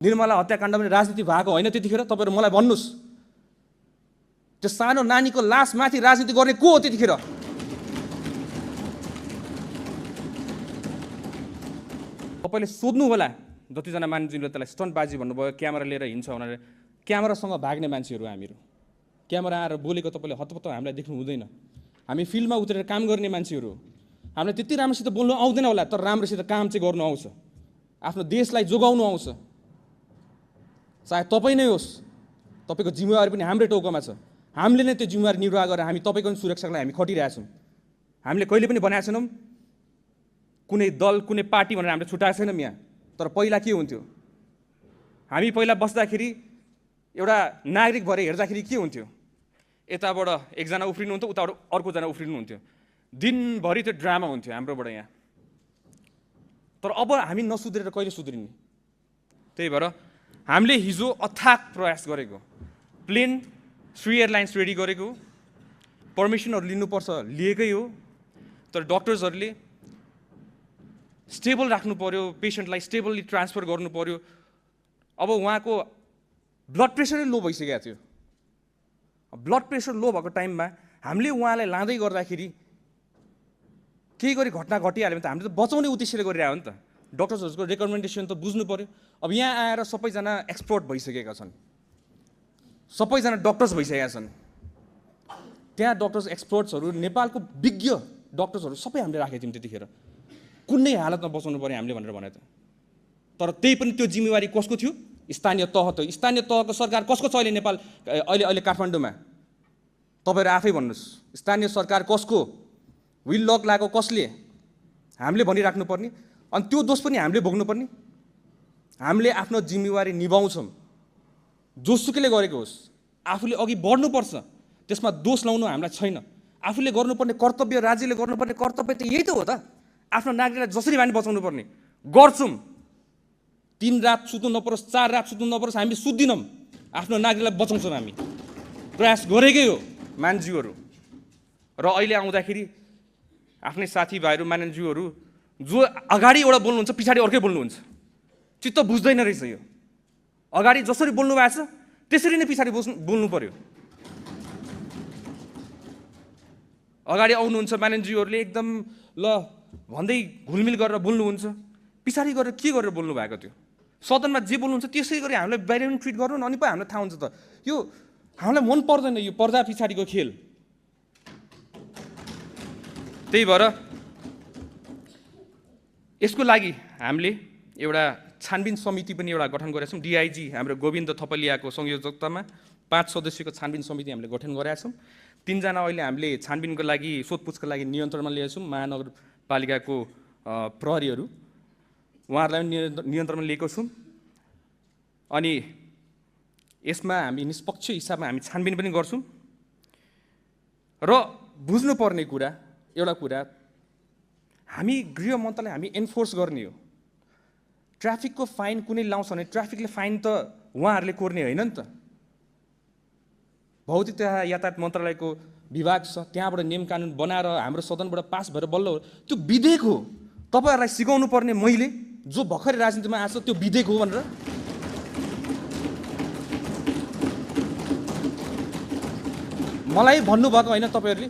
निर्मला हत्याकाण्ड पनि राजनीति भएको होइन त्यतिखेर? तपाईँहरू मलाई भन्नुहोस्, त्यो सानो नानीको लासमाथि राजनीति गर्ने को हो त्यतिखेर? तपाईँले सोध्नु होला जतिजना मान्छेले त्यसलाई स्टन्टबाजी भन्नुभयो, क्यामेरा लिएर हिँड्छ भनेर। क्यामेरासँग भाग्ने मान्छेहरू हामीहरू। क्यामेरा आएर बोलेको तपाईँले हतपत्त हामीलाई देख्नु हुँदैन। हामी फिल्डमा उत्रेर काम गर्ने मान्छेहरू। हामीलाई त्यति राम्रोसित बोल्नु आउँदैन होला, तर राम्रोसित काम चाहिँ गर्नु आउँछ, आफ्नो देशलाई जोगाउनु आउँछ। चाहे तपाईँ नै होस्, तपाईँको जिम्मेवारी पनि हाम्रै टाउकोमा छ। हामीले नै त्यो जिम्मेवारी निर्वाह गरेर हामी तपाईँको पनि सुरक्षाको लागि हामी खटिरहेछौँ। हामीले कहिले पनि भनेको छैनौँ कुनै दल कुनै पार्टी भनेर हामीले छुट्याएको छैनौँ यहाँ। तर पहिला के हुन्थ्यो, हामी पहिला बस्दाखेरि एउटा नागरिक भएर हेर्दाखेरि के हुन्थ्यो, यताबाट एकजना उफ्रिनुहुन्थ्यो, उताबाट अर्कोजना उफ्रिनुहुन्थ्यो, दिनभरि त्यो ड्रामा हुन्थ्यो हाम्रोबाट यहाँ। तर अब हामी नसुध्रेर कहिले सुध्रिने? त्यही भएर हामीले हिजो अथाक प्रयास गरेको, प्लेन श्री एयरलाइन्स रेडी गरेको, पर्मिसनहरू लिनुपर्छ लिएकै हो, तर डक्टर्सहरूले स्टेबल राख्नु पर्यो, पेसेन्टलाई स्टेबली ट्रान्सफर गर्नु पर्यो। अब उहाँको ब्लड प्रेसरै लो भइसकेको थियो। ब्लड प्रेसर लो भएको टाइममा हामीले उहाँलाई लाँदै गर्दाखेरि केही गरी घटना घटिहाल्यो भने त हामीले त बचाउने उद्देश्यले गरिरहेको हो नि त। डक्टर्सहरूको रेकमेन्डेसन त बुझ्नु पर्यो। अब यहाँ आएर सबैजना एक्सपर्ट भइसकेका छन्, सबैजना डक्टर्स भइसकेका छन्। त्यहाँ डक्टर्स एक्सपर्ट्सहरू, नेपालको विज्ञ डक्टर्सहरू सबै हामीले राखेको थियौँ त्यतिखेर। कुनै हालतमा बचाउनु पर्यो हामीले भनेर भने त। तर त्यही पनि त्यो जिम्मेवारी कसको थियो? स्थानीय तह थियो। स्थानीय तहको सरकार कसको छ अहिले नेपाल अहिले काठमाडौँमा? तपाईँहरू आफै भन्नुहोस्, स्थानीय सरकार कसको? विल लक लागेको कसले? हामीले भनिराख्नु पर्ने, अनि त्यो दोष पनि हामीले भोग्नुपर्ने। हामीले आफ्नो जिम्मेवारी निभाउँछौँ, जोसुकैले गरेको होस्। आफूले अघि बढ्नुपर्छ, त्यसमा दोष लाउनु हामीलाई छैन। आफूले गर्नुपर्ने कर्तव्य, राज्यले गर्नुपर्ने कर्तव्य त यही त हो त। आफ्नो नागरिकलाई जसरी हामी बचाउनु पर्ने गर्छौँ। 3 रात सुत्नु नपरोस्, 4 रात सुत्नु नपरोस्, हामी सुत्दिनौँ। आफ्नो नागरिकलाई बचाउँछौँ, हामी प्रयास गरेकै हो मान्छेहरू। र अहिले आउँदाखेरि आफ्नै साथीभाइहरू मान्छेहरू जो अगाडि एउटा बोल्नुहुन्छ पछाडि अर्कै बोल्नुहुन्छ, चित्त बुझ्दैन रहेछ यो। अगाडि जसरी बोल्नु भएको छ त्यसरी नै पछाडि बोल्नु पर्यो। अगाडि आउनुहुन्छ मान्छेहरूले एकदम ल भन्दै घुलमिल गरेर बोल्नुहुन्छ, पछाडि गरेर के गरेर बोल्नु भएको थियो? सदनमा जे बोल्नुहुन्छ त्यसै गरी हामीलाई बाहिर पनि ट्रिट गर्नु न, अनि पो हामीलाई थाहा हुन्छ त। यो हामीलाई मन पर्दैन यो पर्दा पछाडिको खेल। त्यही भएर यसको लागि हामीले एउटा छानबिन समिति पनि एउटा गठन गरेका छौँ। डिआइजी हाम्रो गोविन्द थपलियाको संयोजकतामा 5 सदस्यको छानबिन समिति हामीले गठन गरेका छौँ। 3 जना अहिले हामीले छानबिनको लागि सोधपुछको लागि नियन्त्रणमा लिएका छौँ। महानगरपालिकाको प्रहरीहरू, उहाँहरूलाई नियन्त्रणमा लिएको छौँ। अनि यसमा हामी निष्पक्ष हिसाबमा हामी छानबिन पनि गर्छौँ। र बुझ्नुपर्ने कुरा एउटा कुरा, हामी गृह मन्त्रालय हामी एन्फोर्स गर्ने हो। ट्राफिकको फाइन कुनै लाउँछ भने ट्राफिकले फाइन त उहाँहरूले कोर्ने होइन नि त। भौतिक तथा यातायात मन्त्रालयको विभाग छ, त्यहाँबाट नियम कानुन बनाएर हाम्रो सदनबाट पास भएर बल्ल त्यो विधेयक हो। तपाईँहरूलाई सिकाउनु पर्ने मैले जो भर्खरै राजनीतिमा आएको छ त्यो विधेयक हो भनेर। मलाई भन्नुभएको होइन तपाईँहरूले,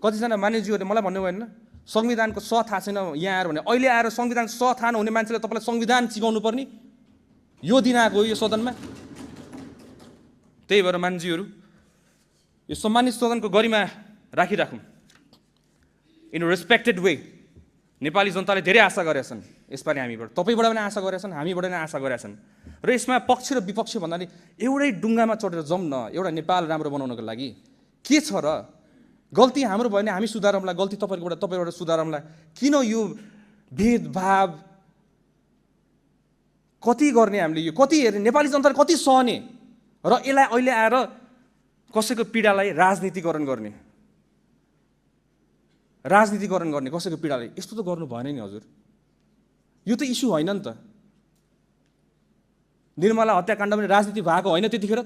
कतिजना मानिसहरूले मलाई भन्नुभयो होइन संविधानको स थाहा छैन यहाँ आएर भने। अहिले आएर संविधानको स थाहा नहुने मान्छेले तपाईँलाई संविधान सिकाउनु पर्ने यो दिन आएको हो यो सदनमा। त्यही भएर मान्छेहरू यो सम्मानित सदनको गरिमा राखिराखौँ इन रेस्पेक्टेड वे। नेपाली जनताले धेरै आशा गरेका छन् यसपालि हामीबाट, तपाईँबाट पनि आशा गरेका छन्, हामीबाट पनि आशा गरेका छन्। र यसमा पक्ष र विपक्ष भन्नाले एउटै डुङ्गामा चढेर जाउँ न एउटा नेपाल राम्रो बनाउनको लागि। के छ र? गल्ती हाम्रो भयो भने हामी सुधारौँला, गल्ती तपाईँबाट सुधारौँला। किन यो भेदभाव कति गर्ने हामीले? यो कति हेर्ने? नेपाली जनताले कति सहने? र यसलाई अहिले आएर कसैको पीडालाई राजनीतिकरण गर्ने कसैको पीडालाई, यस्तो त गर्नु भएन नि हजुर। यो त इस्यु होइन नि त। निर्मला हत्याकाण्ड पनि राजनीति भएको होइन त्यतिखेर?